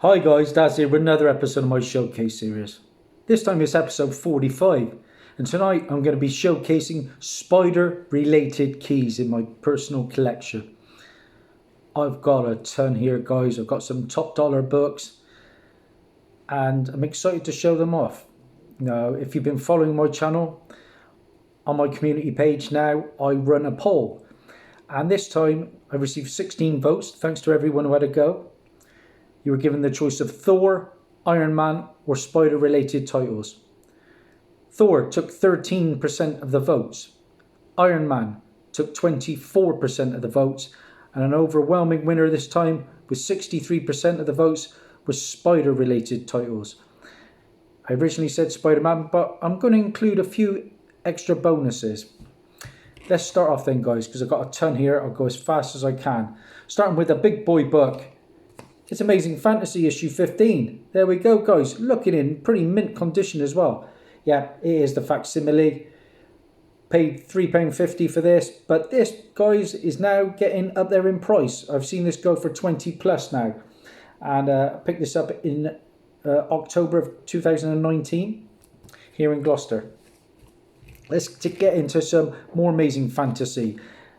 Hi guys, Dazzie with another episode of my showcase series. This time it's episode 45, and tonight I'm going to be showcasing spider related keys in my personal collection. I've got a ton here guys, I've got some top dollar books and I'm excited to show them off. Now if you've been following my channel, on my community page now I run a poll, and this time I received 16 votes thanks to everyone who had a go. You were given the choice of Thor, Iron Man or spider related titles. Thor took 13% of the votes. Iron Man took 24% of the votes, and an overwhelming winner this time with 63% of the votes was spider related titles. I originally said Spider-Man, but I'm going to include a few extra bonuses. Let's start off then guys, because I've got a ton here. I'll go as fast as I can. Starting with a big boy book. It's Amazing Fantasy issue 15. There we go guys, looking in pretty mint condition as well. Yeah, it is the facsimile. Paid £3.50 for this, but this guys is now getting up there in price. I've seen this go for 20 plus now, and I picked this up in October of 2019 here in Gloucester. Let's get into some more Amazing Fantasy.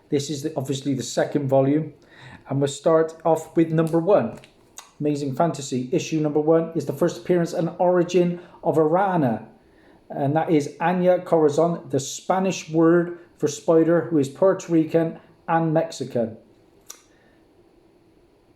This is obviously the second volume, and we'll start off with number 1. Amazing Fantasy issue number 1 is the first appearance and origin of Arana, and that is Anya Corazon, the Spanish word for spider, who is Puerto Rican and Mexican.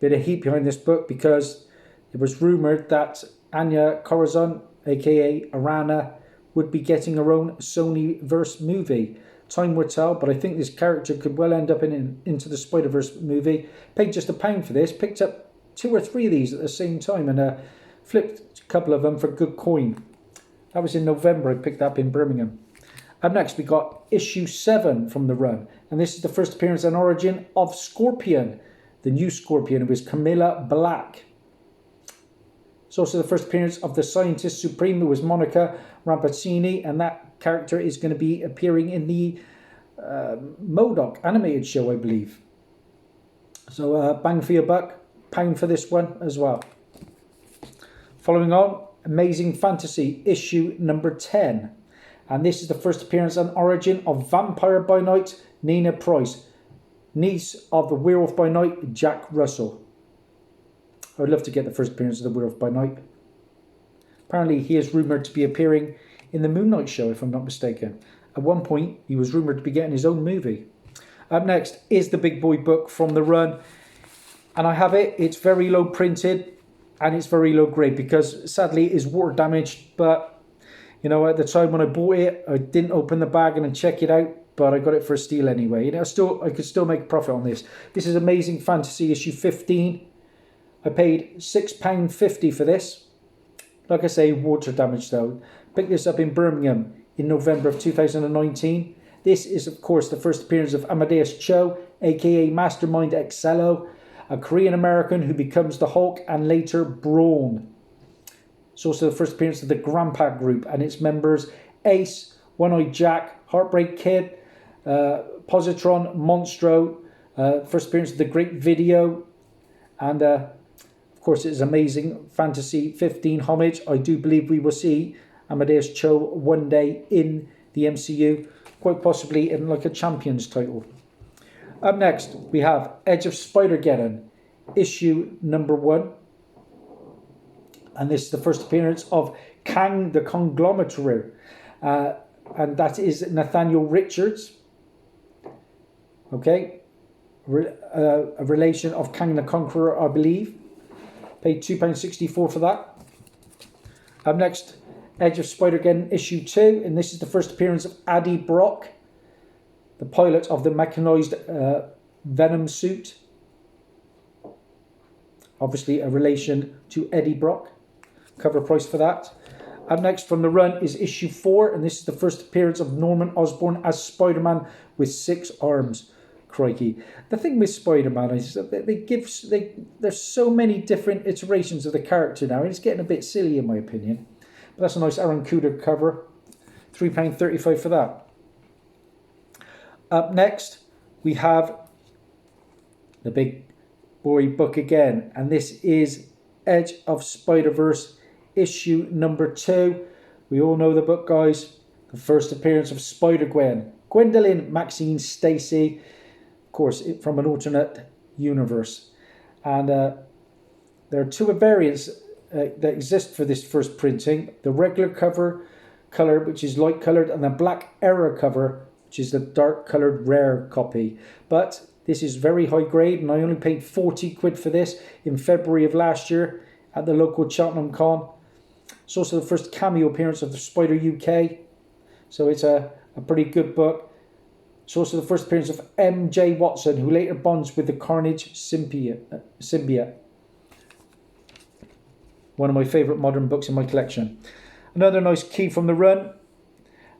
Bit of heat behind this book because it was rumored that Anya Corazon, aka Arana, would be getting her own Sony-verse movie. Time will tell, but I think this character could well end up into the Spider-Verse movie. Paid just £1 for this, picked up 2 or 3 of these at the same time, and flipped a couple of them for good coin. That was in November. I picked that up in Birmingham. Up next we got issue 7 from the run, and this is the first appearance and origin of Scorpion, the new Scorpion, who is Camilla Black. It's also the first appearance of the Scientist Supreme, who was Monica Rampazzini, and that character is going to be appearing in the MODOK animated show, I believe. So bang for your buck. £1 for this one as well. Following on, Amazing Fantasy issue number 10, and this is the first appearance and origin of Vampire by Night Nina Price, niece of the Werewolf by Night Jack Russell. I would love to get the first appearance of the Werewolf by Night. Apparently he is rumoured to be appearing in the Moon Knight show, if I'm not mistaken. At one point he was rumoured to be getting his own movie. Up next is the big boy book from the run, and I have it. It's very low printed and it's very low grade because sadly it is water damaged, but you know, at the time when I bought it I didn't open the bag and check it out, but I got it for a steal anyway. You know, I could still make a profit on this. This is Amazing Fantasy issue 15. I paid £6.50 for this. Like I say, water damaged though. Picked this up in Birmingham in November of 2019. This is of course the first appearance of Amadeus Cho, aka Mastermind Excello, a Korean American who becomes the Hulk and later Brawn. It's also the first appearance of the Grandpa Group and its members Ace, One-Eyed Jack, Heartbreak Kid, Positron, Monstro, first appearance of the Great Video, and of course it is Amazing Fantasy 15 homage. I do believe we will see Amadeus Cho one day in the MCU, quite possibly in like a Champions title. Up next, we have Edge of Spider-Geddon, issue number 1. And this is the first appearance of Kang the Conglomerator. And that is Nathaniel Richards. Okay. A relation of Kang the Conqueror, I believe. Paid £2.64 for that. Up next, Edge of Spider-Geddon, issue 2. And this is the first appearance of Addie Brock, the pilot of the mechanized Venom suit. Obviously a relation to Eddie Brock. Cover price for that. Up next from the run is issue 4, and this is the first appearance of Norman Osborn as Spider-Man with 6 arms. Crikey. The thing with Spider-Man is that there's so many different iterations of the character now, and it's getting a bit silly in my opinion. But that's a nice Aaron Kuder cover. £3.35 for that. Up next, we have the big boy book again, and this is Edge of Spider-Verse, issue number 2. We all know the book, guys. The first appearance of Spider-Gwen. Gwendolyn Maxine Stacy, of course, from an alternate universe. And there are two variants that exist for this first printing. The regular cover color, which is light colored, and the black error cover, which is the dark colored rare copy. But this is very high grade, and I only paid 40 quid for this in February of last year at the local Cheltenham Con. It's also the first cameo appearance of the Spider UK, so it's a pretty good book. It's also the first appearance of MJ Watson, who later bonds with the Carnage symbiote. One of my favourite modern books in my collection. Another nice key from the run,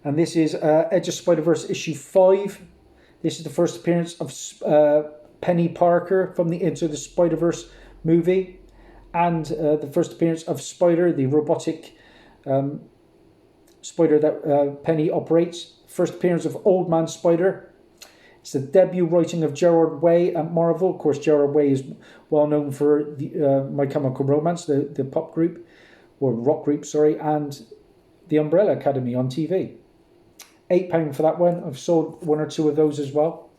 and this is Edge of Spider-Verse issue 5. This is the first appearance of Penny Parker from the Into the Spider-Verse movie, and the first appearance of Spider, the robotic spider that Penny operates. First appearance of Old Man Spider. It's the debut writing of Gerard Way at Marvel. Of course, Gerard Way is well known for the My Chemical Romance, the pop group, or rock group, sorry, and the Umbrella Academy on TV. £8 for that one. I've sold one or two of those as well.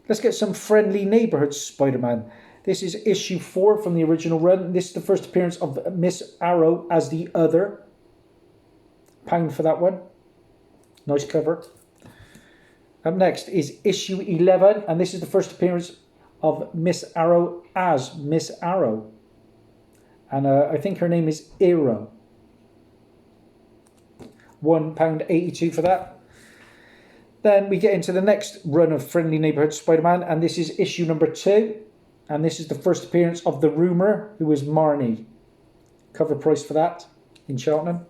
Let's get some Friendly Neighborhood Spider-Man. This is issue 4 from the original run. This is the first appearance of Miss Arrow as the Other. £1 for that one. Nice cover. Up next is issue 11, and this is the first appearance of Miss Arrow as Miss Arrow. And I think her name is Eero. £1.82 for that. Then we get into the next run of Friendly Neighborhood Spider-Man, and this is issue number 2. And this is the first appearance of the Rumour, who is Marnie. Cover price for that in Cheltenham.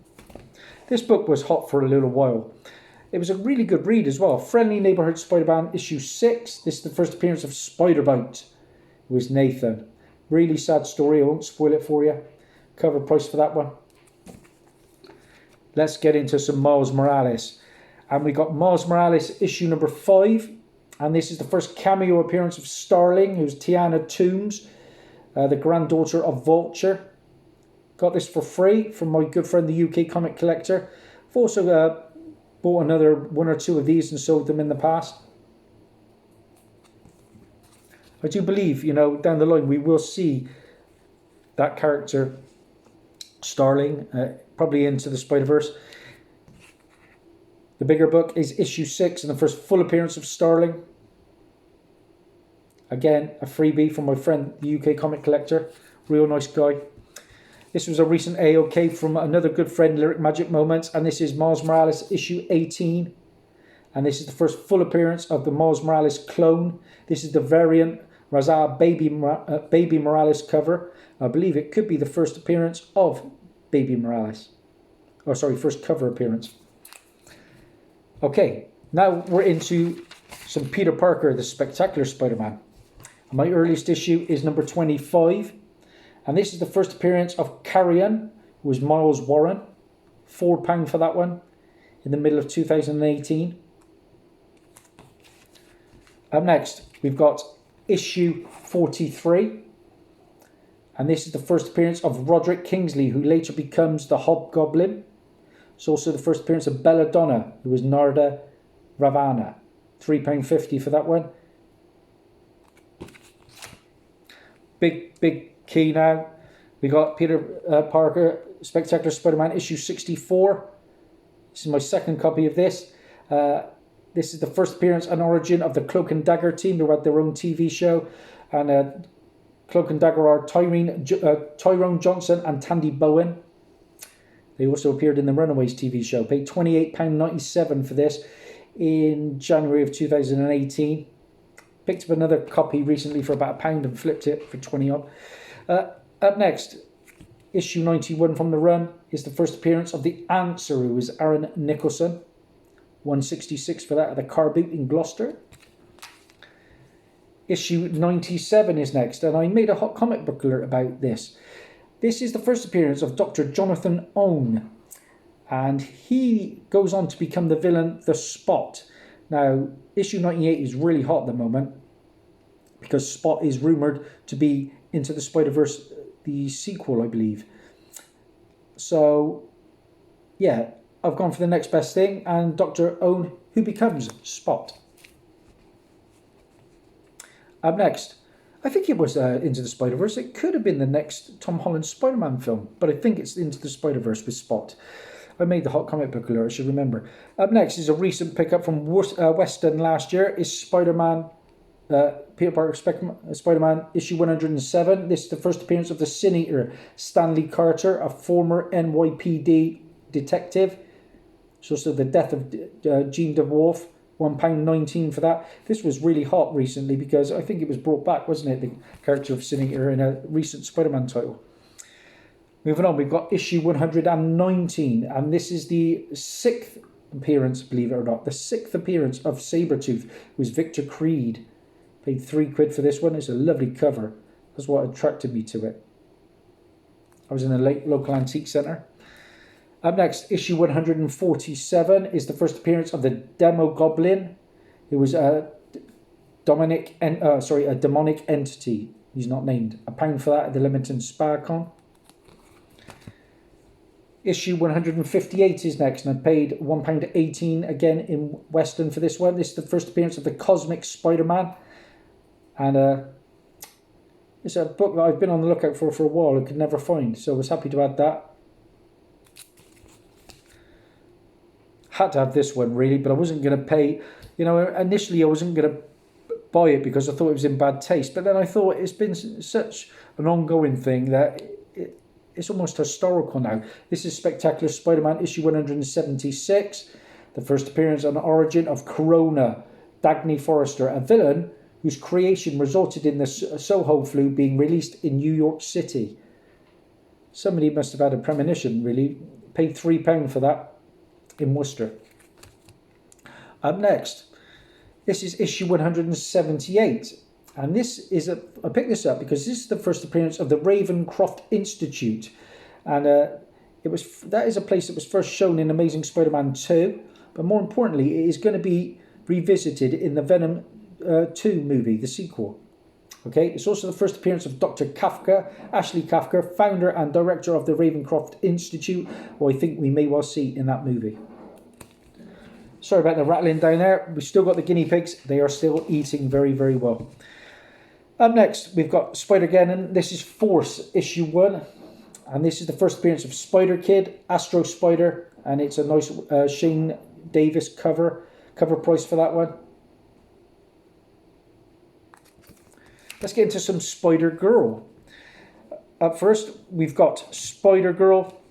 This book was hot for a little while. It was a really good read as well. Friendly Neighborhood Spider-Man issue 6. This is the first appearance of Spider-Bite, who is Nathan. Really sad story. I won't spoil it for you. Cover price for that one. Let's get into some Miles Morales. And we got Miles Morales issue number 5. And this is the first cameo appearance of Starling, who's Tiana Toombs, the granddaughter of Vulture. Got this for free from my good friend, the UK Comic Collector. I've also bought another one or two of these and sold them in the past. I do believe, down the line we will see that character, Starling, probably into the Spider-Verse. The bigger book is issue 6 and the first full appearance of Starling. Again, a freebie from my friend, the UK Comic Collector. Real nice guy. This was a recent AOK from another good friend, Lyric Magic Moments, and this is Miles Morales issue 18. And this is the first full appearance of the Miles Morales clone. This is the variant Raza Baby Morales cover. I believe it could be the first appearance of Baby Morales. Oh, sorry, first cover appearance. Okay, now we're into some Peter Parker, the Spectacular Spider-Man. My earliest issue is number 25. And this is the first appearance of Carrion, who is Miles Warren. £4 for that one, in the middle of 2018. Up next, we've got issue 43. And this is the first appearance of Roderick Kingsley, who later becomes the Hobgoblin. It's also the first appearance of Belladonna, who is Narda Ravana. £3.50 for that one. Big key now. We got Peter Parker, Spectacular Spider-Man issue 64. This is my second copy of this. This is the first appearance and origin of the Cloak and Dagger team. They had their own TV show. And Cloak and Dagger are Tyrone Johnson and Tandy Bowen. They also appeared in the Runaways TV show. Paid £28.97 for this in January of 2018. Picked up another copy recently for about £1 and flipped it for 20 odd. Up next, issue 91 from the run is the first appearance of the Answer, who is Aaron Nicholson. £1.66 for that at the Car Boot in Gloucester. Issue 97 is next, and I made a hot comic book alert about this. This is the first appearance of Dr. Jonathan Owen, and he goes on to become the villain, The Spot. Now, issue 98 is really hot at the moment because Spot is rumoured to be Into the Spider-Verse, the sequel, I believe. So, yeah, I've gone for the next best thing, and Dr. Owen, who becomes Spot. Up next, I think it was Into the Spider-Verse. It could have been the next Tom Holland Spider-Man film, but I think it's Into the Spider-Verse with Spot. I made the hot comic book alert, I should remember. Up next is a recent pickup from Weston last year, is Spider-Man, Peter Parker Spider-Man issue 107. This is the first appearance of the Sin Eater, Stanley Carter, a former NYPD detective. It's also the death of Jean DeWolf, £1.19 for that. This was really hot recently because I think it was brought back, wasn't it? The character of Sin Eater in a recent Spider-Man title. Moving on, we've got issue 119, and this is the 6th appearance, believe it or not, the 6th appearance of Sabretooth, who was Victor Creed. Paid £3 for this one. It's a lovely cover. That's what attracted me to it. I was in a local antique centre. Up next, issue 147 is the first appearance of the Demo Goblin, who was a demonic entity. He's not named. £1 for that at the Leamington SpaCon. Issue 158 is next, and I paid £1.18 again in Weston for this one. This is the first appearance of the Cosmic Spider-Man, and it's a book that I've been on the lookout for a while and could never find, so I was happy to add that. Had to have this one really, but I wasn't going to pay. Initially I wasn't going to buy it because I thought it was in bad taste, but then I thought it's been such an ongoing thing that it's almost historical now. This is Spectacular Spider-Man issue 176, the first appearance and origin of Corona, Dagny Forrester, a villain whose creation resulted in the Soho flu being released in New York City. Somebody must have had a premonition, really. Paid £3 for that in Worcester. Up next, this is issue 178. And this is I picked this up because this is the first appearance of the Ravencroft Institute, and that is a place that was first shown in Amazing Spider-Man 2, but more importantly, it is going to be revisited in the Venom 2 movie, the sequel. Okay, it's also the first appearance of Dr. Kafka, Ashley Kafka, founder and director of the Ravencroft Institute, who I think we may well see in that movie. Sorry about the rattling down there. We've still got the guinea pigs. They are still eating very, very well. Up next, we've got Spider-Geddon. This is Force, issue 1. And this is the first appearance of Spider-Kid, Astro Spider. And it's a nice Shane Davis cover price for that one. Let's get into some Spider-Girl. Up first, we've got Spider-Girl.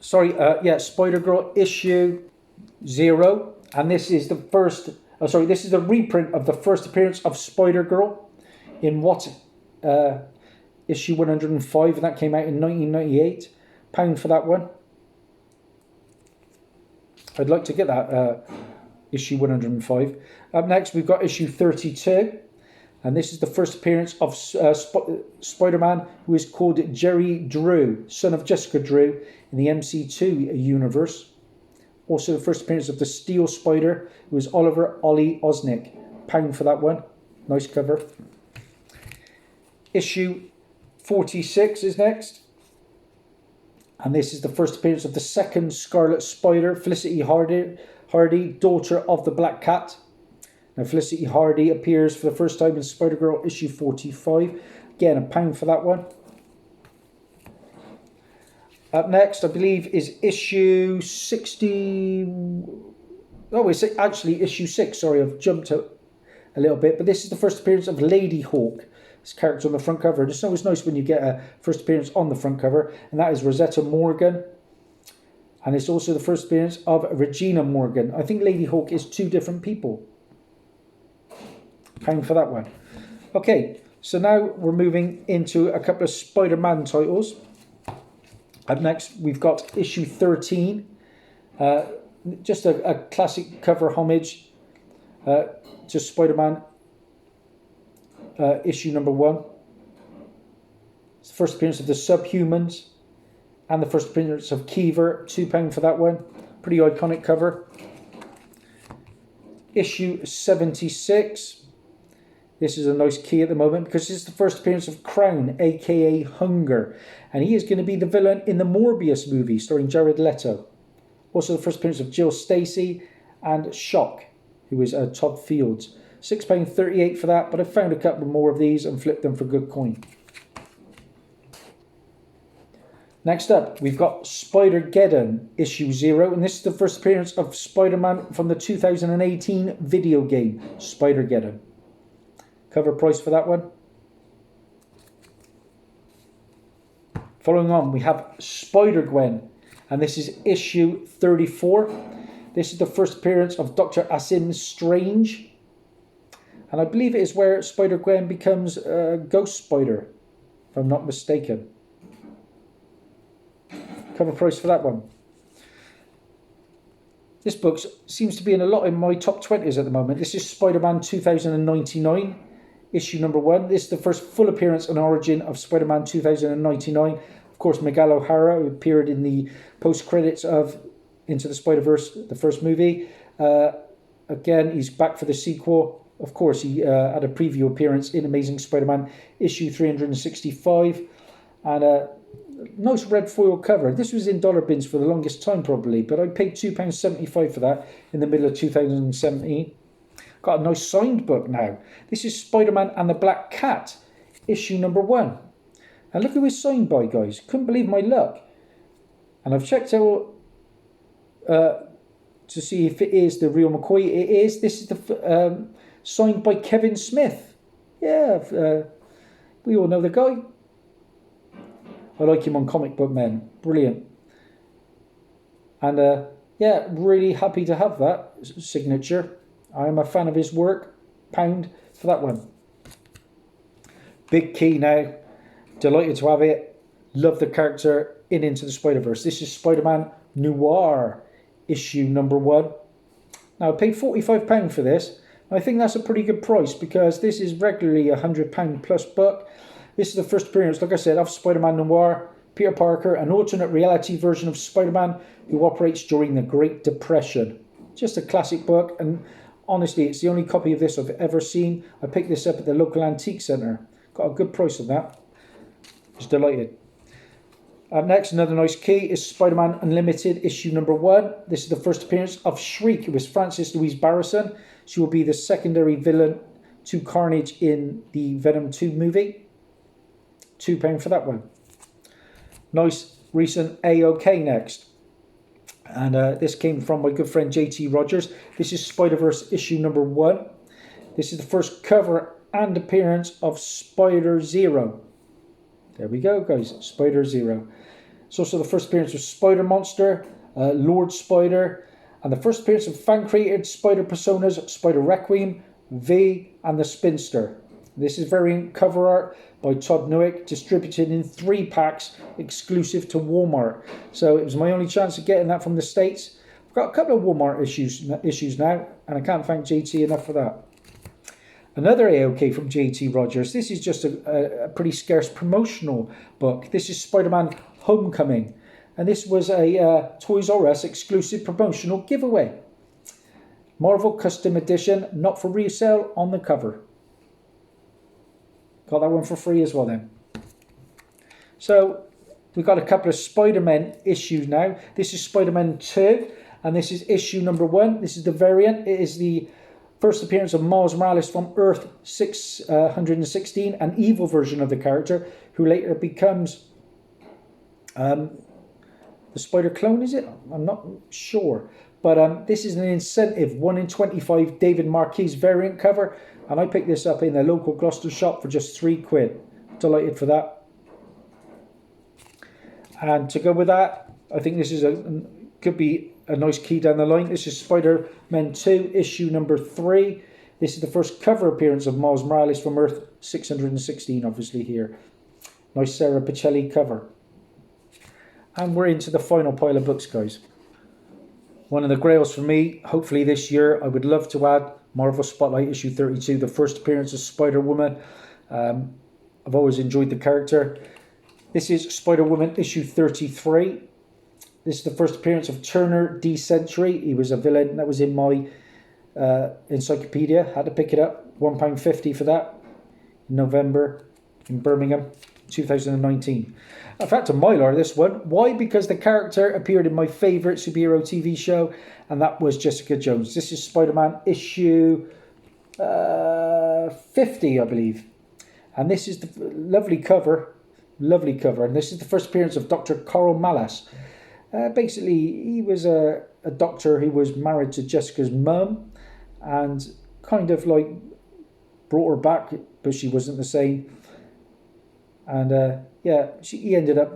Spider-Girl issue 0. And this is the first... this is a reprint of the first appearance of Spider-Girl in issue 105, and that came out in 1998. £1 for that one. I'd like to get that issue 105. Up next, we've got issue 32, and this is the first appearance of Spider-Man, who is called Jerry Drew, son of Jessica Drew, in the MC2 universe. Also the first appearance of the Steel Spider, who is Oliver Ollie Osnick. £1 for that one. Nice cover. Issue 46 is next. And this is the first appearance of the second Scarlet Spider, Felicity Hardy, daughter of the Black Cat. Now Felicity Hardy appears for the first time in Spider-Girl issue 45. Again, £1 for that one. Up next, I believe, is issue 60... Oh, it's actually issue 6. Sorry, I've jumped a little bit. But this is the first appearance of Lady Hawk. This character on the front cover. It's always nice when you get a first appearance on the front cover. And that is Rosetta Morgan. And it's also the first appearance of Regina Morgan. I think Lady Hawk is 2 different people. £1 for that one. Okay, so now we're moving into a couple of Spider-Man titles. Up next, we've got issue 13. Just a classic cover homage to Spider-Man issue number 1. It's the first appearance of the Subhumans and the first appearance of Kiever. £2 for that one. Pretty iconic cover. Issue 76 This is a nice key at the moment because this is the first appearance of Crown, aka Hunger. And he is going to be the villain in the Morbius movie starring Jared Leto. Also the first appearance of Jill Stacy and Shock, who is Todd Fields. £6.38 for that, but I found a couple more of these and flipped them for good coin. Next up, we've got Spider-Geddon, issue 0, and this is the first appearance of Spider-Man from the 2018 video game, Spider-Geddon. Cover price for that one. Following on, we have Spider-Gwen, and this is issue 34. This is the first appearance of Dr. Asim Strange, and I believe it is where Spider-Gwen becomes a Ghost Spider, if I'm not mistaken. Cover price for that one. This book seems to be in a lot in my top 20s at the moment. This is Spider-Man 2099, issue number 1. This is the first full appearance and origin of Spider-Man 2099. Of course, Miguel O'Hara, who appeared in the post-credits of Into the Spider-Verse, the first movie. Again, he's back for the sequel. Of course, he had a preview appearance in Amazing Spider-Man issue 365. And nice red foil cover. This was in dollar bins for the longest time probably, but I paid £2.75 for that in the middle of 2017. Got a nice signed book now. This is Spider-Man and the Black Cat, issue number 1. And look who it's signed by, guys. Couldn't believe my luck. And I've checked out to see if it is the real McCoy. It is. This is the signed by Kevin Smith. Yeah, we all know the guy. I like him on Comic Book Men. Brilliant. And yeah, really happy to have that signature. I am a fan of his work. £1 for that one. Big key now. Delighted to have it. Love the character in Into the Spider-Verse. This is Spider-Man Noir, issue number 1. Now, I paid £45 for this. I think that's a pretty good price because this is regularly a £100 plus book. This is the first appearance, like I said, of Spider-Man Noir, Peter Parker, an alternate reality version of Spider-Man who operates during the Great Depression. Just a classic book, and honestly, it's the only copy of this I've ever seen. I picked this up at the local antique centre. Got a good price on that. Just delighted. Up next, another nice key is Spider-Man Unlimited, issue number 1. This is the first appearance of Shriek. It was Frances Louise Barrison. She will be the secondary villain to Carnage in the Venom 2 movie. £2 for that one. Nice recent AOK next. And this came from my good friend JT Rogers. This is Spider-Verse issue number 1. This is the first cover and appearance of Spider-Zero. There we go, guys. Spider-Zero. It's also the first appearance of Spider-Monster, Lord Spider, and the first appearance of fan-created Spider Personas, Spider Requiem, V, and the Spinster. This is variant cover art by Todd Newick, distributed in 3 packs, exclusive to Walmart. So it was my only chance of getting that from the States. I've got a couple of Walmart issues now, and I can't thank JT enough for that. Another AOK from JT Rogers. This is just a pretty scarce promotional book. This is Spider-Man Homecoming. And this was a Toys R Us exclusive promotional giveaway. Marvel Custom Edition, not for resale, on the cover. Got that one for free as well then. So we've got a couple of Spider-Man issues now. This is Spider-Man 2, and this is issue number 1. This is the variant. It is the first appearance of Miles Morales from Earth 616, an evil version of the character, who later becomes the Spider clone, is it? I'm not sure. But this is an incentive 1 in 25 David Marquis variant cover. And I picked this up in a local Gloucester shop for just £3. Delighted for that. And to go with that, I think this is could be a nice key down the line. This is Spider-Man 2, issue number 3. This is the first cover appearance of Miles Morales from Earth 616, obviously here. Nice Sarah Pacelli cover. And we're into the final pile of books, guys. One of the grails for me, hopefully this year, I would love to add Marvel Spotlight issue 32, the first appearance of Spider-Woman. I've always enjoyed the character. This is Spider-Woman issue 33. This is the first appearance of Turner D. Sentry. He was a villain that was in my encyclopedia. Had to pick it up. £1.50 for that in November in Birmingham, 2019. I've had to Mylar this one. Why? Because the character appeared in my favourite superhero TV show, and that was Jessica Jones. This is Spider-Man issue 50, I believe. And this is the lovely cover. And this is the first appearance of Dr. Carl Mallas. Basically, he was a doctor who was married to Jessica's mum and kind of like brought her back, but she wasn't the same. And he ended up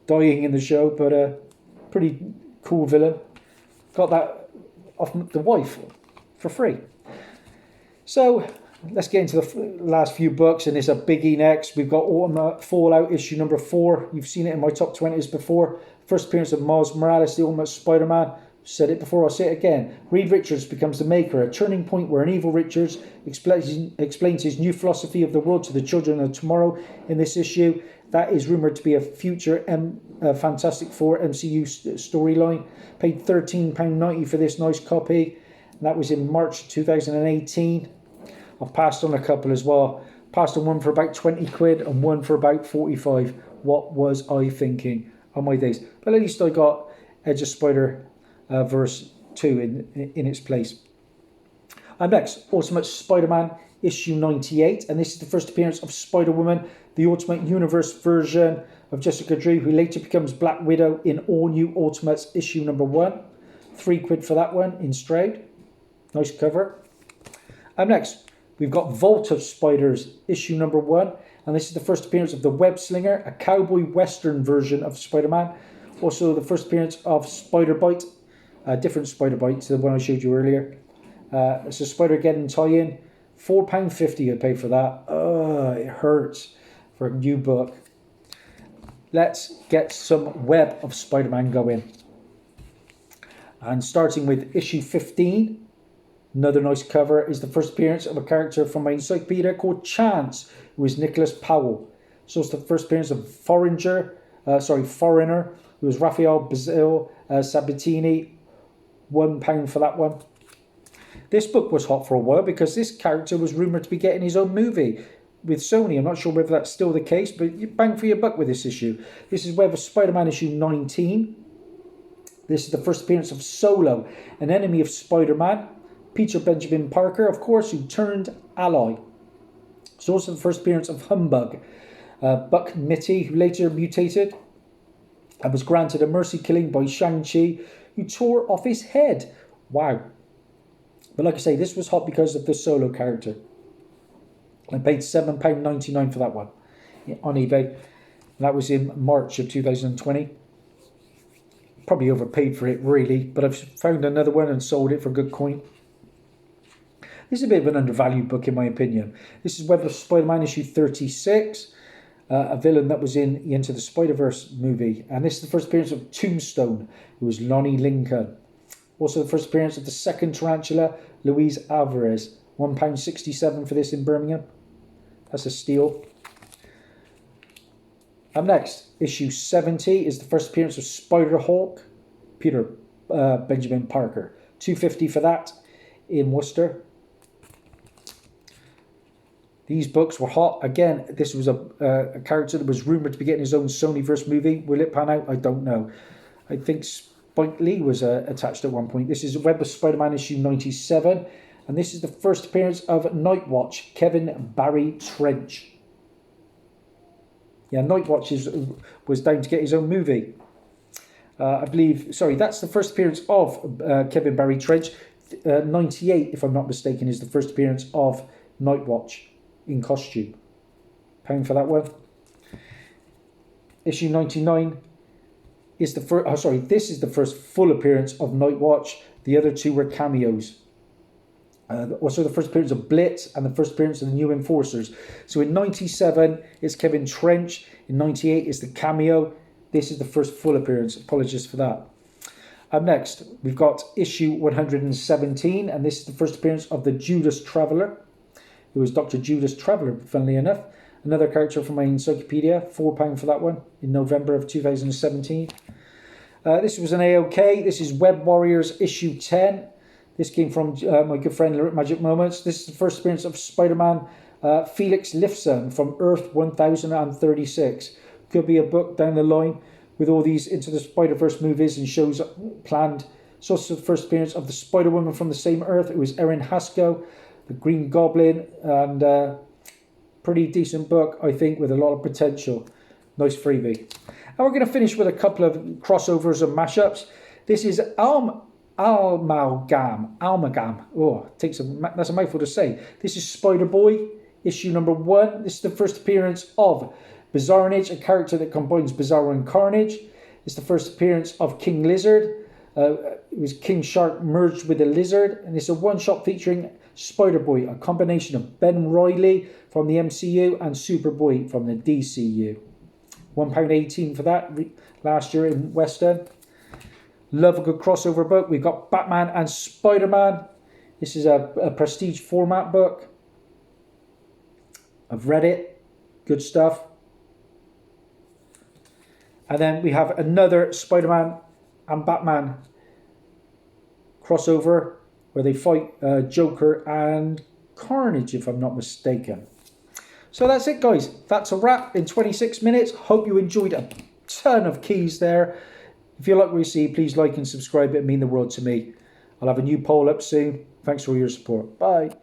dying in the show, but a pretty cool villain. Got that off the wife for free. So let's get into the last few books, and it's a biggie next. We've got Ultimate Fallout issue number 4. You've seen it in my top 20s before. First appearance of Miles Morales, the Ultimate Spider-Man. Said it before, I'll say it again. Reed Richards becomes the Maker, a turning point where an evil Richards explains his new philosophy of the world to the children of tomorrow in this issue. That is rumoured to be a future Fantastic Four MCU storyline. Paid £13.90 for this nice copy. And that was in March 2018. I've passed on a couple as well. Passed on one for about 20 quid and one for about 45. What was I thinking? Oh my days. But at least I got Edge of Spider verse 2 in its place. Next, Ultimate Spider-Man issue 98, and this is the first appearance of Spider-Woman, the Ultimate Universe version of Jessica Drew, who later becomes Black Widow in All New Ultimates issue number 1. £3 for that one in Stroud. Nice cover. Next, we've got Vault of Spiders issue number 1, and this is the first appearance of the Web Slinger, a cowboy western version of Spider-Man. Also the first appearance of Spider-Bite, a different Spider-Bite to the one I showed you earlier. It's a Spider-Geddon tie-in. £4.50 I paid for that. It hurts for a new book. Let's get some Web of Spider-Man going. And starting with issue 15, another nice cover, is the first appearance of a character from my encyclopedia called Chance, who is Nicholas Powell. So it's the first appearance of Foreigner, who is Raphael Bazil Sabatini. £1 for that one. This book was hot for a while because this character was rumoured to be getting his own movie with Sony. I'm not sure whether that's still the case, but you bang for your buck with this issue. This is Web of Spider-Man issue 19. This is the first appearance of Solo, an enemy of Spider-Man. Peter Benjamin Parker, of course, who turned ally. It's also the first appearance of Humbug, Buck Mitty, who later mutated and was granted a mercy killing by Shang-Chi, who tore off his head. Wow. But like I say, this was hot because of the Solo character. I paid £7.99 for that one on eBay. And that was in March of 2020. Probably overpaid for it, really. But I've found another one and sold it for a good coin. This is a bit of an undervalued book, in my opinion. This is Web of Spider-Man issue 36. A villain that was in the Into the Spider-Verse movie. And this is the first appearance of Tombstone, who was Lonnie Lincoln. Also the first appearance of the second Tarantula, Luis Alvarez. £1.67 for this in Birmingham. That's a steal. Up next, issue 70 is the first appearance of Spider-Hulk, Peter Benjamin Parker. £2.50 for that in Worcester. These books were hot. Again, this was a character that was rumoured to be getting his own Sonyverse movie. Will it pan out? I don't know. I think Spike Lee was attached at one point. This is Web of Spider-Man issue 97. And this is the first appearance of Nightwatch, Kevin Barry Trench. Yeah, Nightwatch was down to get his own movie. I believe, sorry, that's the first appearance of Kevin Barry Trench. 98, if I'm not mistaken, is the first appearance of Nightwatch in costume. £1 for that one. Issue 99 is the first, this is the first full appearance of Nightwatch. The other two were cameos. Also the first appearance of Blitz and the first appearance of the New Enforcers. So in 97 it's Kevin Trench. In 98 is the cameo. This is the first full appearance. Apologies for that. Up next we've got issue 117, and this is the first appearance of the Judas Traveller, who is Dr. Judas Traveller, funnily enough. Another character from my encyclopedia. £4 for that one in November of 2017. This was an AOK. This is Web Warriors issue 10. This came from my good friend Lyric Magic Moments. This is the first appearance of Spider-Man Felix Lifson from Earth 1036. Could be a book down the line with all these Into the Spider-Verse movies and shows planned. It's also the first appearance of the Spider-Woman from the same Earth. It was Erin Haskell, the Green Goblin, and pretty decent book, I think, with a lot of potential. Nice freebie. And we're going to finish with a couple of crossovers and mashups. This is Amalgam. Oh, that's a mouthful to say. This is Spider-Boy, issue number 1. This is the first appearance of Bizarronage, a character that combines Bizarro and Carnage. It's the first appearance of King Lizard. It was King Shark merged with a lizard, and it's a one-shot featuring Spider-Boy, a combination of Ben Reilly from the MCU and Superboy from the DCU. £1.18 for that last year in West End. Love a good crossover book. We've got Batman and Spider-Man. This is a prestige format book. I've read it. Good stuff. And then we have another Spider-Man and Batman crossover where they fight Joker and Carnage, if I'm not mistaken. So that's it, guys. That's a wrap in 26 minutes. Hope you enjoyed a ton of keys there. If you like what you see, please like and subscribe. It would mean the world to me. I'll have a new poll up soon. Thanks for all your support. Bye.